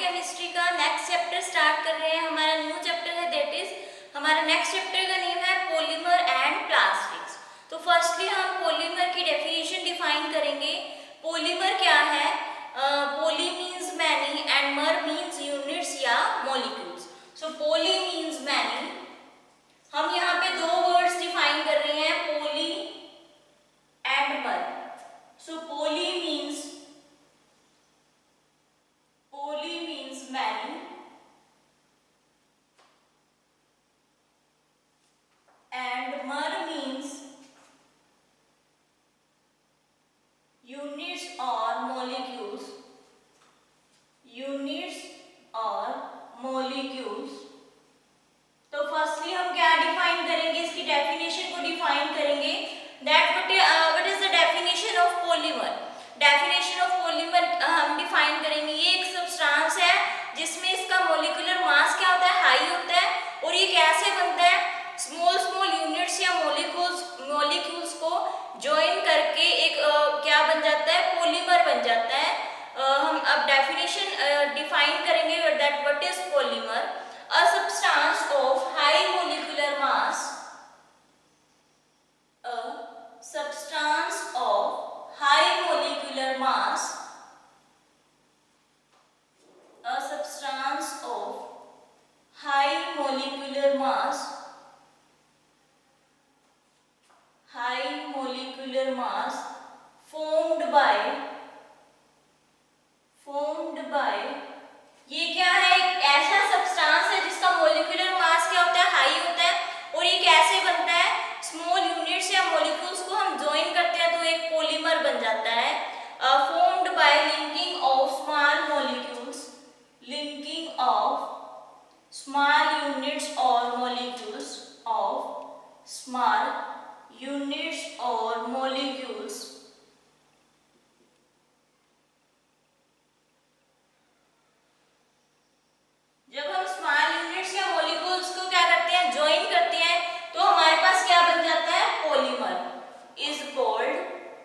Chemistry का next chapter start कर रहे हैं। हमारा न्यू चैप्टर है, दैट इज हमारा नेक्स्ट चैप्टर का नेम है पॉलीमर एंड प्लास्टिक्स। तो फर्स्टली हम पॉलीमर की डेफिनेशन डिफाइन करेंगे। पॉलीमर क्या है? पॉली मीन्स मैनी एंड मर मीन्स यूनिट्स या मॉलिक्यूल्स। सो पॉली मीन्स मैनी। हम यहाँ पे दो वर्ड्स डिफाइन कर रहे हैं, poly and mer. So poly means many and mer means units or molecules. Units or molecules. तो फर्स्टली हम क्या डिफाइन करेंगे, इसकी डेफिनेशन को डिफाइन करेंगे। That what is the definition of polymer. Definition of polymer हम डिफाइन करेंगे। ये एक सब्सटेंस है जिसमें इसका मॉलिक्यूलर मास क्या होता है, हाई होता है, और ये कैसे बनता है, स्मॉल स्मॉल यूनिट्स या मॉलिक्यूल्स को ज्वाइन करके एक क्या बन जाता है, पॉलीमर बन जाता है। हम अब डेफिनेशन डिफाइन करेंगे that what is polymer. A substance of high molecular mass, a substance of high molecular mass, a substance of high molecular mass, high molecular mass formed by ये क्या है, एक ऐसा सब्सटेंस है जिसका मॉलिक्यूलर मास क्या होता है, हाई होता है, और ये कैसे बनता है, स्मॉल यूनिट्स या मॉलिक्यूल्स को हम ज्वाइन करते हैं तो एक पॉलीमर बन जाता है। Formed by linking of small molecules, linking of small units और मॉलिक्यूल्स, ऑफ स्मॉल यूनिट्स और मॉलिक्यूल्स। जब हम स्मॉल यूनिट्स या मॉलिक्यूल्स को क्या करते हैं, ज्वाइन करते हैं, तो हमारे पास क्या बन जाता है, polymer is called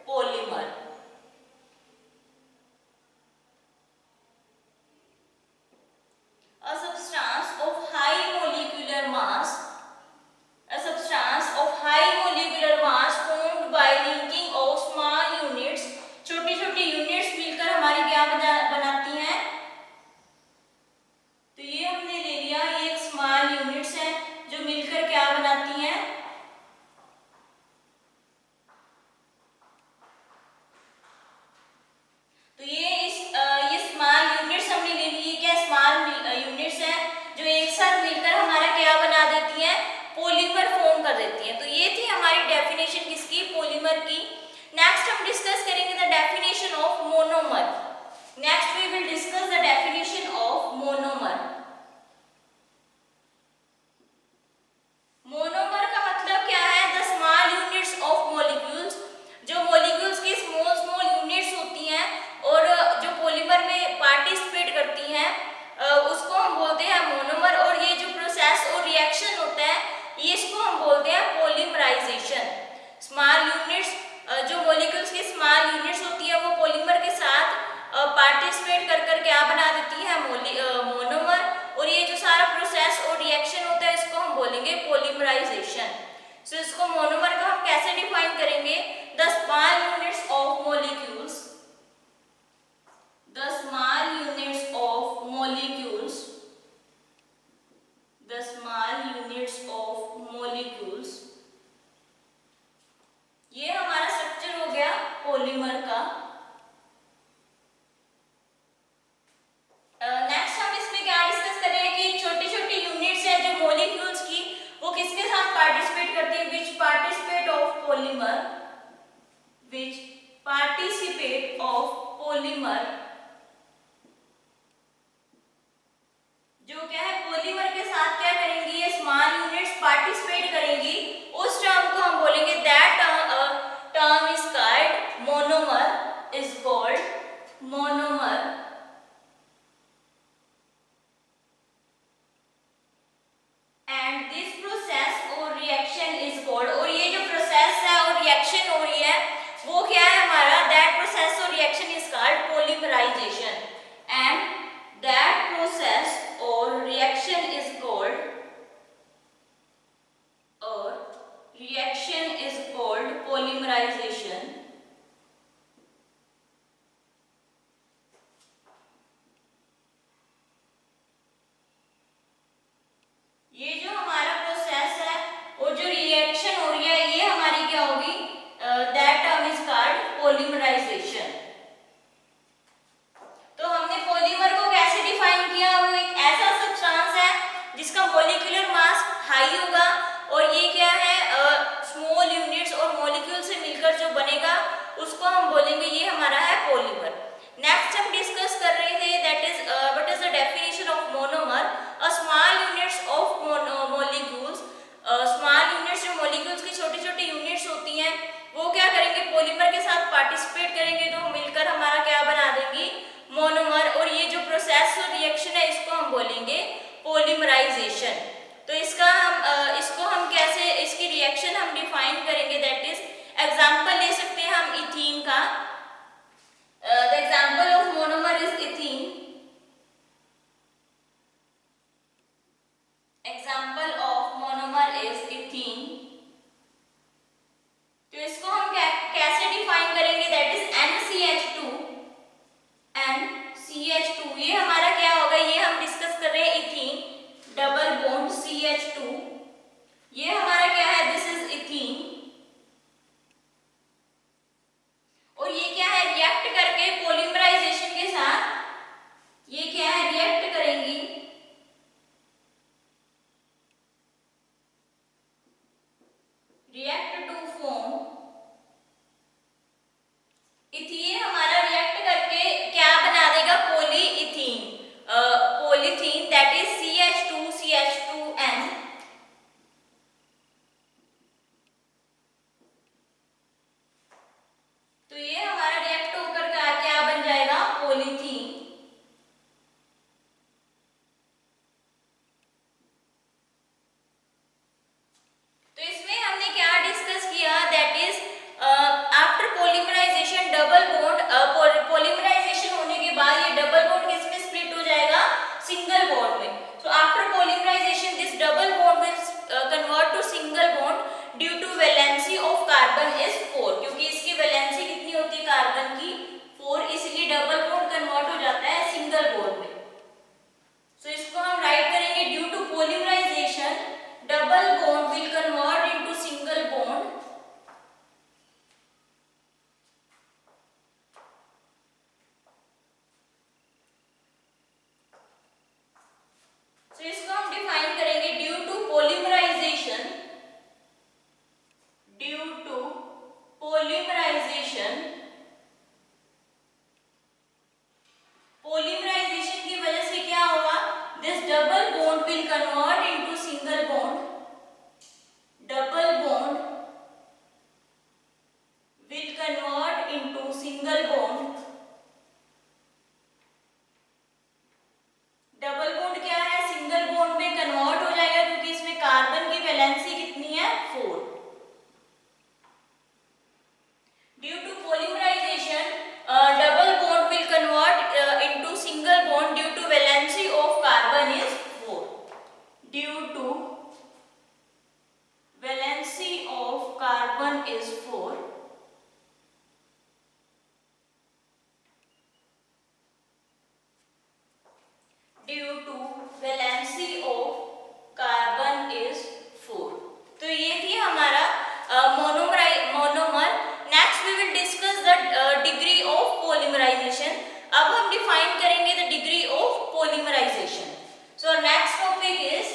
polymer. A substance of high molecular mass, a substance of high molecular mass formed by linking of small units. छोटी छोटी यूनिट्स मिलकर हमारी क्या बनाती हैं, तो ये हमने ले लिया, ये एक स्मॉल यूनिट्स है जो मिलकर क्या बनाती हैं, तो ये स्मॉल यूनिट्स हमने ले ली। ये क्या स्मॉल यूनिट्स है जो एक साथ मिलकर हमारा क्या बना देती हैं, पॉलीमर फॉर्म कर देती हैं। तो ये थी हमारी डेफिनेशन किसकी, पॉलीमर की। नेक्स्ट हम डिस्कस करेंगे the definition of monomer. Next we will discuss the definition of monomer. Monomer का मतलब क्या है, the small units of molecules. जो मॉलिक्यूल्स की स्मॉल स्मॉल यूनिट्स होती हैं और जो पॉलीमर में पार्टिसिपेट करती हैं, उसको हम बोलते हैं मोनोमर। और ये जो प्रोसेस और रिएक्शन होता है, ये इसको हम बोलते हैं पॉलीमराइजेशन। स्मॉल यूनिट्स, जो मॉलिक्यूल्स की स्मॉल यूनिट्स होती है, वो पॉलीमर के साथ पार्टिसिपेट कर क्या बना देती है, मोनोमर। और ये जो सारा प्रोसेस और रिएक्शन होता है, इसको हम बोलेंगे पॉलीमराइजेशन। सो इसको मोनोमर को हम कैसे डिफाइन करेंगे, the small units of molecules, the small units of molecules, the small units of molecules. ये हमारा स्ट्रक्चर हो गया पॉलीमर का। नेक्स्ट हम इसमें क्या डिस्कस करेंगे कि छोटी छोटी यूनिट्स है जो मॉलिक्यूल्स की, वो किसके साथ पार्टिसिपेट करती है, which participate of polymer, which participate polymerization. तो इसको हम कैसे, इसकी रिएक्शन हम डिफाइन करेंगे, दैट इज एग्जांपल ले सकते हैं हम इथीन का। The example of monomer is ethene. Example of monomer is ethene. तो इसको हम कैसे डिफाइन करेंगे, दैट इज NCH2। NCH2 ये हमारा क्या होगा, ये हम डिस्कस कर रहे हैं इथीन, डबल बॉन्ड CH2, ये हमारा क्या है, दिस इज इथीन। और ये क्या है, रिएक्ट करके पॉलीमराइजेशन के साथ ये क्या है, रिएक्ट करेंगी, रिएक्ट टू फॉर्म इथीन। हमारा रिएक्ट करके क्या बना देगा, polyethene, polythene, that is CH2CH2N। तो ये हमारा रिएक्ट होकर क्या बन जाएगा, पॉलीथीन। तो इसमें हमने क्या डिस्कस किया, that is after polymerization double bond, polymerization होने के बाद ये डबल बॉन्ड किसमें स्प्लिट हो जाएगा, सिंगल बॉन्ड में। So after polymerization this double bond will convert to single bond due to valency of carbon is 4, क्योंकि इसकी वैलेंसी कितनी होती है कार्बन की, 4, इसलिए डबल बॉन्ड कन्वर्ट हो जाता है सिंगल बॉन्ड में। सो इसको हम राइट करेंगे, due to polymerization double bond will convert into single bond, तो इसको हम डिफाइन करेंगे, due to polymerization, due to polymerization, polymerization की वजह से क्या होगा, this double bond will convert into single bond, double bond will convert into single bond. Double bond क्या है, सिंगल बॉन्ड में कन्वर्ट हो जाएगा, क्योंकि इसमें कार्बन की वैलेंसी कितनी है, 4। Due to polymerization double bond will convert into single bond due to valency of carbon is 4, due to valency of carbon is 4। Due to valency of carbon is 4। तो ये थी हमारा monomer. Next we will discuss the degree of polymerization. अब हम define करेंगे the degree of polymerization. So next topic is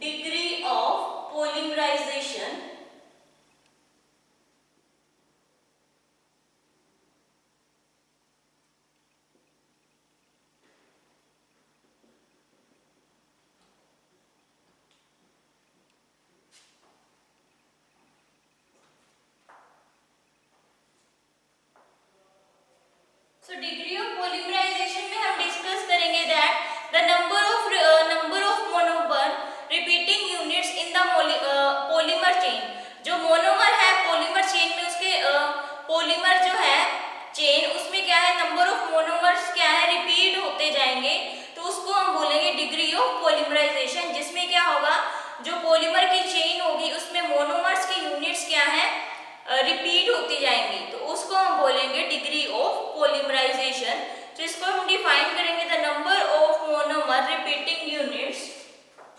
degree of polymerization. So degree of polymerization में हम discuss करेंगे that the number of monomer repeating units in the polymer chain। जो monomer है polymer chain में, उसके polymer जो है chain, उसमें क्या है, नंबर ऑफ मोनोमर्स क्या है, रिपीट होते जाएंगे, तो उसको हम बोलेंगे डिग्री ऑफ पॉलीमराइजेशन। जिसमें क्या होगा, जो पॉलीमर की चेन होगी उसमें मोनोमर्स की यूनिट्स क्या है, रिपीट होती जाएंगी, तो उसको हम बोलेंगे डिग्री ऑफ पॉलीमराइजेशन। तो इसको हम डिफाइन करेंगे, the number of monomer repeating units,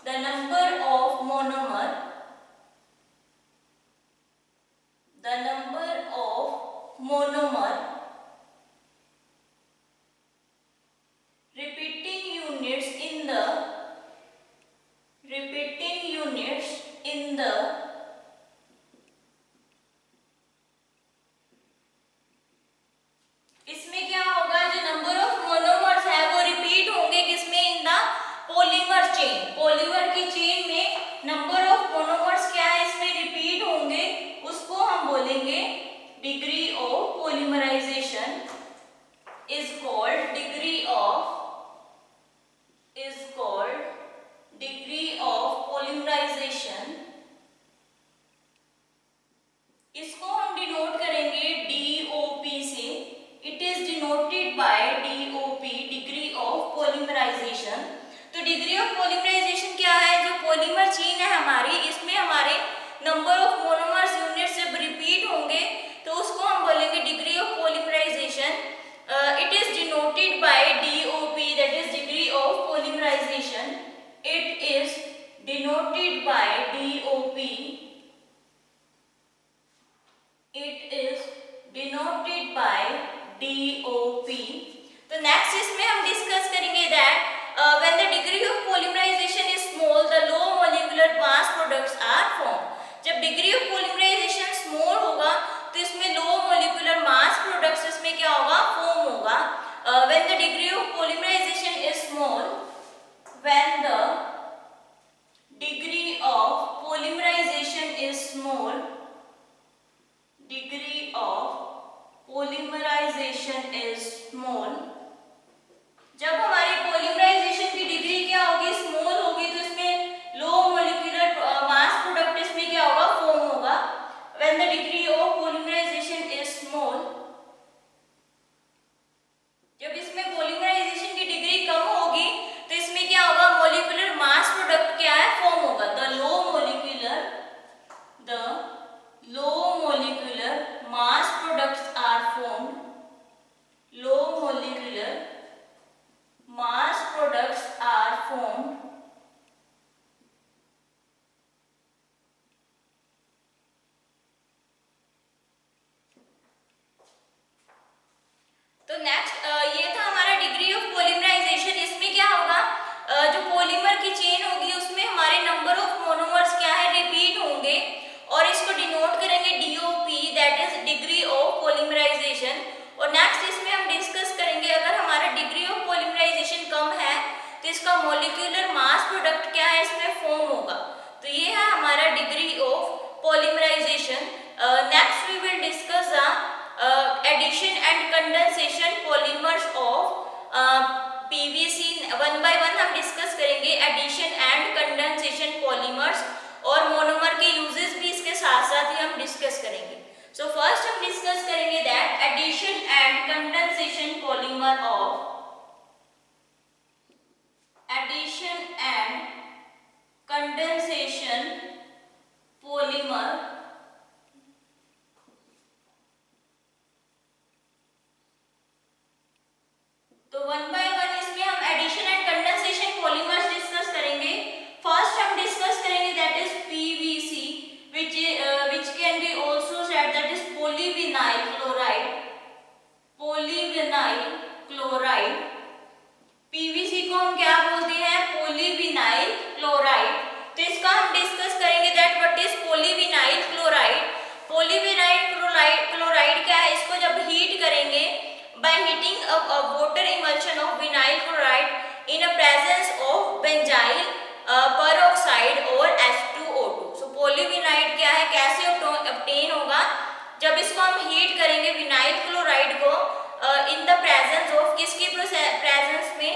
the number of monomer, the number of monomer repeating units in the इसमें क्या होगा, जो नंबर ऑफ मोनोमर्स है वो रिपीट होंगे किसमें, in the polymer chain. Polymer की चेन में नंबर ऑफ मोनोमर्स क्या है, इसमें रिपीट होंगे, उसको हम बोलेंगे degree of polymerization is called degree of polymerization. तो डिग्री ऑफ पॉलीमराइजेशन क्या है, जो पॉलीमर चेन है हमारी, इसमें हमारे नंबर ऑफ मोनोमर्स यूनिट जब रिपीट होंगे तो उसको हम बोलेंगे degree of polymerization. It is denoted by DOP, that is degree of polymerization. It is denoted by DOP, it is denoted by DOP। तो नेक्स्ट इसमें हम डिस्कस करेंगे that when the degree of polymerization is small, the low molecular mass products are formed। जब degree of polymerisation small होगा तो इसमें low molecular mass products इसमें क्या होगा, फॉर्म होगा। when the degree of polymerization is small, when the degree of polymerization is small, degree of polymerization is small, जब हमारी पॉलीमराइजेशन की डिग्री क्या होगी, स्मॉल होगी, तो इसमें लो मोलिकुलर मास प्रोडक्ट इसमें क्या होगा, फॉर्म होगा। when the degree of polymerization is small, जब इसमें पॉलीमराइजेशन की डिग्री कम होगी तो इसमें क्या होगा, मोलिकुलर मास प्रोडक्ट क्या है, फॉर्म होगा। The low molecular mass products are formed, low molecular mass products are formed। तो नेक्स्ट ये था हमारा डिग्री ऑफ पॉलीमराइजेशन। इसमें क्या होगा, जो पॉलीमर की चेन होगी उसमें हमारे नंबर ऑफ मोनोमर्स क्या है, रिपीट होंगे, और इसको डिनोट करेंगे DOP, that is degree of polymerization. और नेक्स्ट इसमें हम डिस्कस करेंगे अगर हमारा डिग्री ऑफ पॉलीमराइजेशन कम है तो इसका मोलिकुलर मास प्रोडक्ट क्या है, इसमें फॉर्म होगा। तो ये है हमारा degree of polymerization. Next we will discuss the addition and condensation polymers of PVC। One by one हम डिस्कस करेंगे एडिशन एंड कंडेंसेशन पॉलीमर्स, और मोनोमर के यूजेस भी इसके साथ साथ ही हम डिस्कस करेंगे। सो फर्स्ट हम डिस्कस करेंगे that addition and condensation polymer of, addition and condensation polymer. तो वन बाय वन इसमें हम addition and condensation polymers discuss करेंगे। फर्स्ट हम डिस्कस करेंगे that is PVC, which can be also said that is polyvinyl chloride, polyvinyl chloride। PVC को हम क्या बोलते हैं, polyvinyl chloride। तो इसका हम डिस्कस करेंगे that what is polyvinyl chloride। polyvinyl chloride क्या है, इसको जब हीट करेंगे by heating a water emulsion of vinyl chloride in a presence of benzyl peroxide और H2O2। so polyvinyl क्या है, कैसे obtain होगा, जब इसको हम हीट करेंगे विनाइल क्लोराइड को इन द प्रेजेंस ऑफ, किसकी प्रेजेंस में,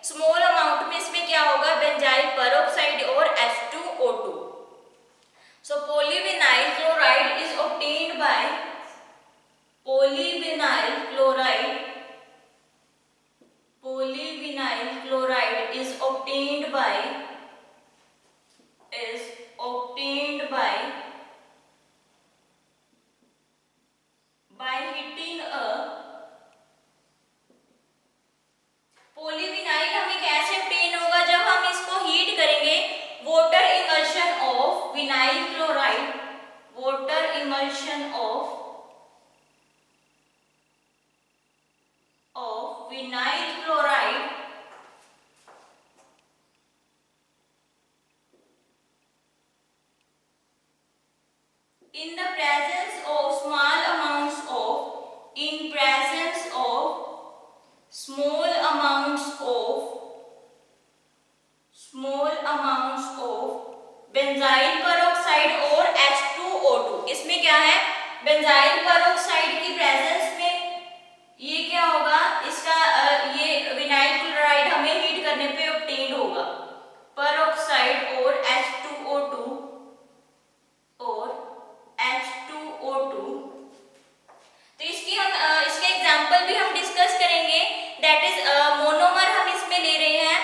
स्मॉल अमाउंट में इसमें क्या होगा, बेंजाइल पेरोक्साइड और H2O2। so polyvinyl chloride is obtained by polyvinyl chloride is obtained by heating a, polyvinyl हमें कैसे obtain होगा, जब हम इसको हीट करेंगे water emulsion of vinyl chloride, water emulsion of vinyl chloride in the presence of small amounts of benzyl peroxide और H2O2। इसमें क्या है, बेंजाइल पेरोक्साइड की प्रेजेंस में ये क्या होगा, इसका ये विनाइल क्लोराइड हमें हीट करने पे ऑब्टेन होगा, पेरोक्साइड और H2O2 तो इसकी हम इसके एग्जांपल भी हम डिस्कस करेंगे, दैट इज मोनोमर हम इसमें ले रहे हैं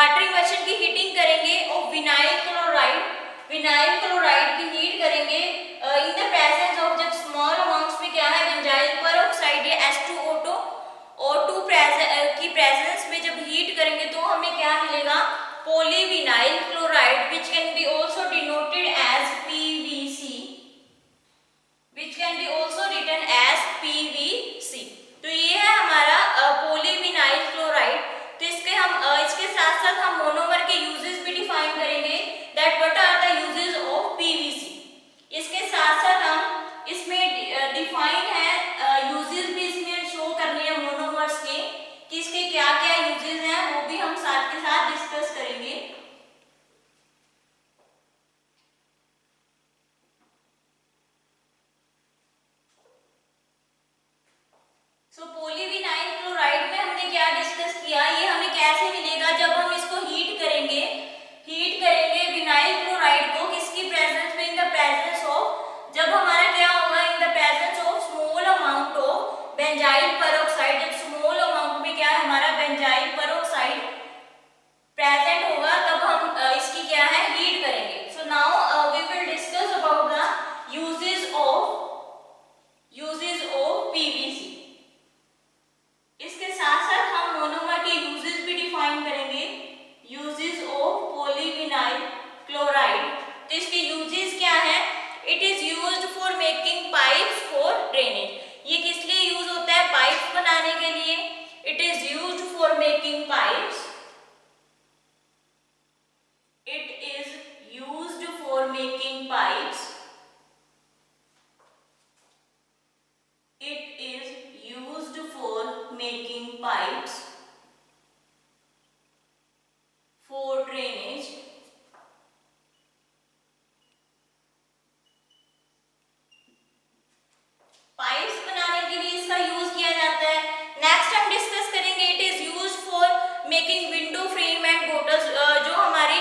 वाटर इमल्शन की हीटिंग करेंगे और विनाइल क्लोराइड की हीट करेंगे इन द प्रेजेंस ऑफ, जब स्मॉल अमाउंट्स में क्या है बेंजाइल पेरोक्साइड या H2O2 की प्रेजेंस में जब हीट करेंगे तो हमें क्या मिलेगा, polyvinyl chloride, which can be also denoted as PVC, which can be also written as PVC। तो ये है हमारा पॉलीविनाइल क्लोराइड। तो इसके साथ साथ हम मोनोमर के यूजेस भी डिफाइन करेंगे, that what are the uses of PVC। इसके साथ साथ हम इसमें डिफाइन है यूजेस भी इसमें शो करने हैं मोनोमर्स के, कि इसके क्या क्या यूजेस हैं वो भी हम साथ के साथ डिस्कस करेंगे। सो पॉलीविनाइल क्लोराइड में हमने क्या डिस्कस किया, ये हमें कैसे मिलेगा, जब हम इसको हीट करेंगे विनाइल क्लोराइड को किसकी प्रेजेंस में, इन द प्रेजेंस ऑफ, जब हमारा क्या होगा, इन the presence of small amount of benzyl peroxide, जब स्मॉल अमाउंट में क्या है हमारा बेंजाइल पेरोक्साइड प्रेजेंट होगा तब हम इसकी क्या है हीट करेंगे। So now we will discuss about the uses of PVC। इसके साथ साथ हम मोनोमर के यूजेस भी डिफाइन करेंगे, यूजेस ऑफ पॉलीविनाइल क्लोराइड। तो इसके यूजेस क्या है, it is used for making pipes for drainage. ये किस लिए यूज होता है, पाइप्स बनाने के लिए। It is used for making pipes, it is used for making pipes, it is used for making pipes for drainage, pipes बनाने के लिए इसका यूज किया जाता है। नेक्स्ट हम डिस्कस करेंगे, it is used for making window frame and bottles. जो हमारी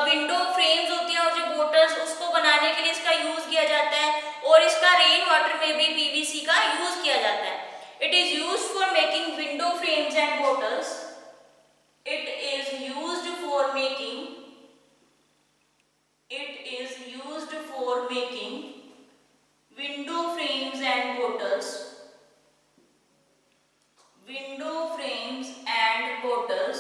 विंडो फ्रेम्स होती हैं और जो बोटल्स, उसको बनाने के लिए इसका यूज किया जाता है। और इसका रेन वाटर में भी PVC का यूज किया जाता है। It is used for making window frames and bottles, it is used for making, it is used for making window frames and bottles, window frames and bottles,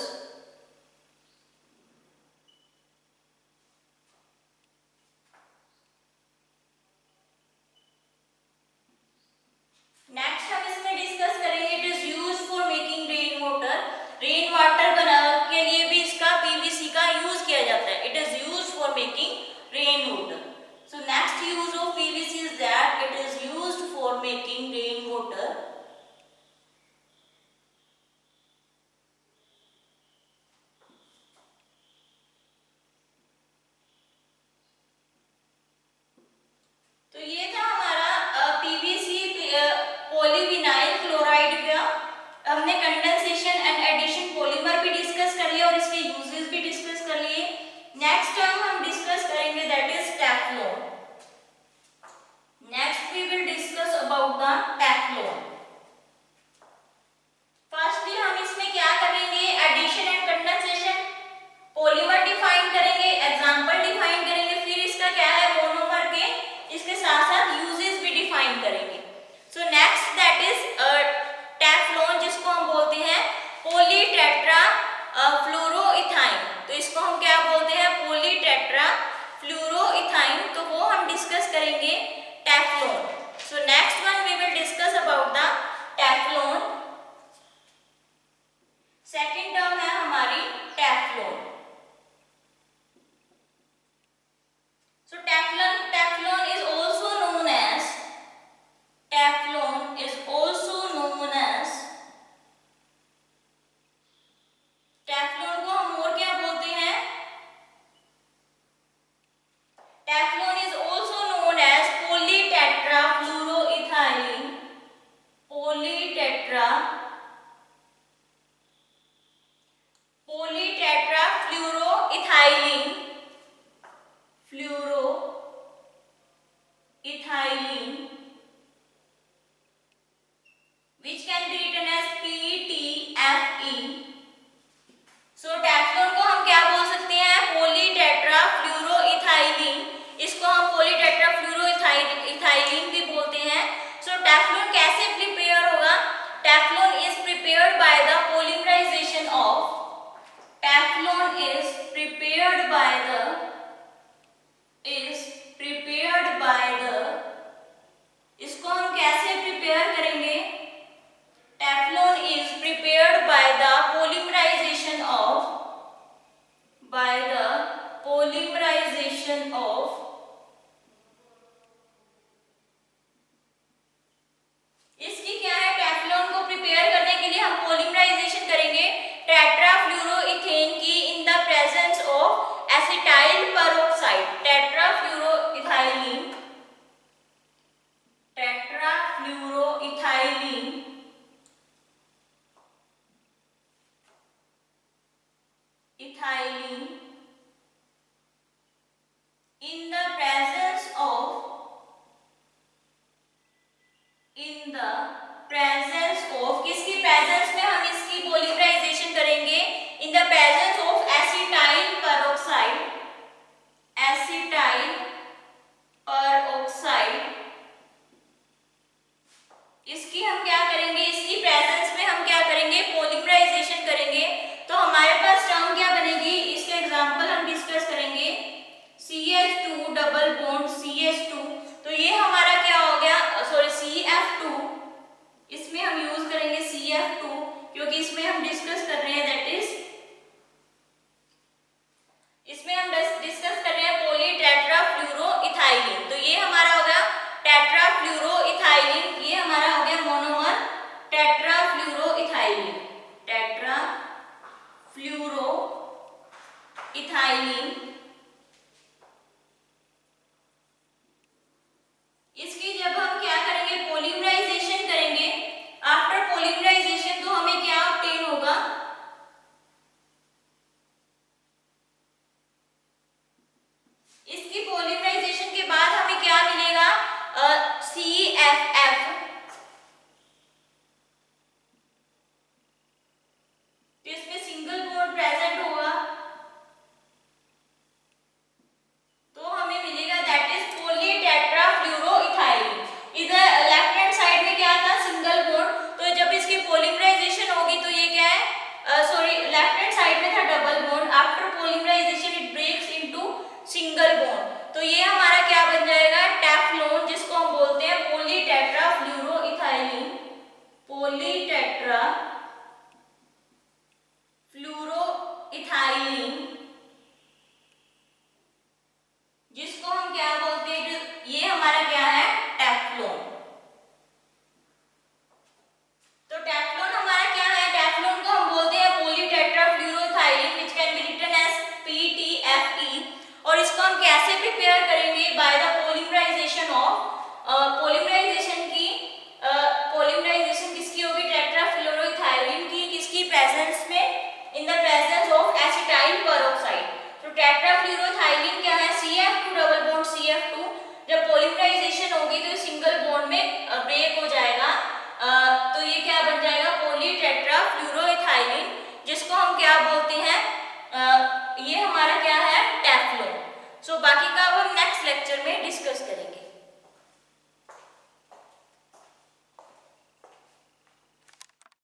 next हम इसमें discuss करेंगे, it is used for making rain water बना के लिए भी इसका PVC का use किया जाता है। It is used for making rain water. So next use of PVC is that it is used for making rainwater, तो ये था हमारा PVC पॉलीविनाइल क्लोराइड का। हमने कंडेंसेशन एंड एडिशन पॉलीमर भी डिस्कस कर लिया और इसके यूजेस भी डिस्कस कर लिए। नेक्स्ट हम डिस्कस करेंगे that is Teflon. Next we will discuss about the Teflon. Firstly हम इसमें क्या करेंगे, addition and condensation, polymer define करेंगे, एग्जांपल डिफाइन करेंगे, फिर इसका क्या है मोनोमर के, इसके साथ साथ यूजेस भी डिफाइन करेंगे। So next that is Teflon, जिसको हम बोलते हैं पॉलीटेट्रा फ्लोरोइथाइन। तो इसको हम क्या बोलते हैं, पॉलीटेट्रा फ्लोरोइथाइन। तो वो हम डिस्कस करेंगे Teflon. So next one we will discuss about the Teflon. Second term है हमारी Teflon. So Teflon is also known as, Teflon is also known as, Teflon को हम और क्या बोलते हैं, Teflon is also known as polytetra fluoroethylene, polytetra fluoroethylene, which can be written as PTFE। So Teflon को prepared by the, इसको हम कैसे प्रिपेयर करेंगे? Teflon is prepared by the polymerization of इसकी क्या है, टेफ्लॉन को प्रिपेयर करने के लिए हम पॉलीमराइजेशन करेंगे टेट्राफ्लूरोइथेन की in the presence of acetyl peroxide. Tetrafluoroethylene in the presence of किसकी प्रेजेंस में हम इसकी पॉलीमराइजेशन करेंगे? In the presence of acetyl peroxide इसकी हम क्या करेंगे? इसकी प्रेजेंस में हम क्या करेंगे? पॉलीमराइजेशन करेंगे। तो हमारे पास टर्म क्या बनेगी? इसका एग्जांपल हम डिस्कस करेंगे। CH2 डबल बॉन्ड CH2, तो ये हमारा क्या हो गया? सॉरी CF2, इसमें हम यूज करेंगे CF2 क्योंकि इसमें हम डिस्कस कर रहे हैं, दैट इज इसमें हम डिस्कस कर रहे हैं पॉलीटेट्राफ्लूरोइथाइलिन। तो ये हमारा हो गया टेट्राफ्लूरोइथाइलिन, ये हमारा हो गया मोनोमर टेट्राफ्लूरोइथाइलिन। इसकी जब हम क्या करेंगे? पॉलीमराइजेशन करेंगे। आफ्टर पॉलीमराइजेशन तो हमें क्या ऑब्टेन होगा? इसकी पॉलीमराइजेशन के बाद हमें क्या मिलेगा? CFF। तो इसमें सिंगल बॉन्ड प्रेजेंट होगा, तो हमें मिलेगा दैट इज पॉलीटेट्राफ्लूरोइथाइलिन। इधर लेफ्ट हैंड साइड में क्या था? Single bond. तो जब इसकी पॉलीमराइजेशन होगी तो ये क्या है? सॉरी, लेफ्ट हैंड साइड में था double bond, after polymerization it breaks into single bond. तो ये हमारा क्या बन जाएगा? टेफ्लॉन, जिसको हम बोलते हैं पॉलीटेट्राफ्लूरोइथाइलिन, जिसको हम क्या बोलते हैं? ये हमारा क्या है? टेफ्लॉन। तो टेफ्लॉन हमारा क्या है? टेफ्लॉन को हम बोलते हैं polytetrafluoroethylene which can be written as PTFE। और इसको हम कैसे प्रिपेयर करेंगे? बाय द पॉलीमराइजेशन किसकी होगी? टेट्राफ्लूरोइथाइलिन की, किसकी प्रेजेंस में? इन the presence of acetyl peroxide. तो टेट्राफ्लूरोइथाइलिन क्या है? CF2 डबल बॉन्ड CF2, जब पॉलीमराइजेशन होगी तो सिंगल बॉन्ड में ब्रेक हो जाएगा, तो ये क्या बन जाएगा? पॉलीटेट्राफ्लूरोइथाइलिन, जिसको हम क्या बोलते हैं? ये हमारा क्या है? टेफ्लॉन। सो बाकी का अब हम नेक्स्ट लेक्चर में डिस्कस करेंगे।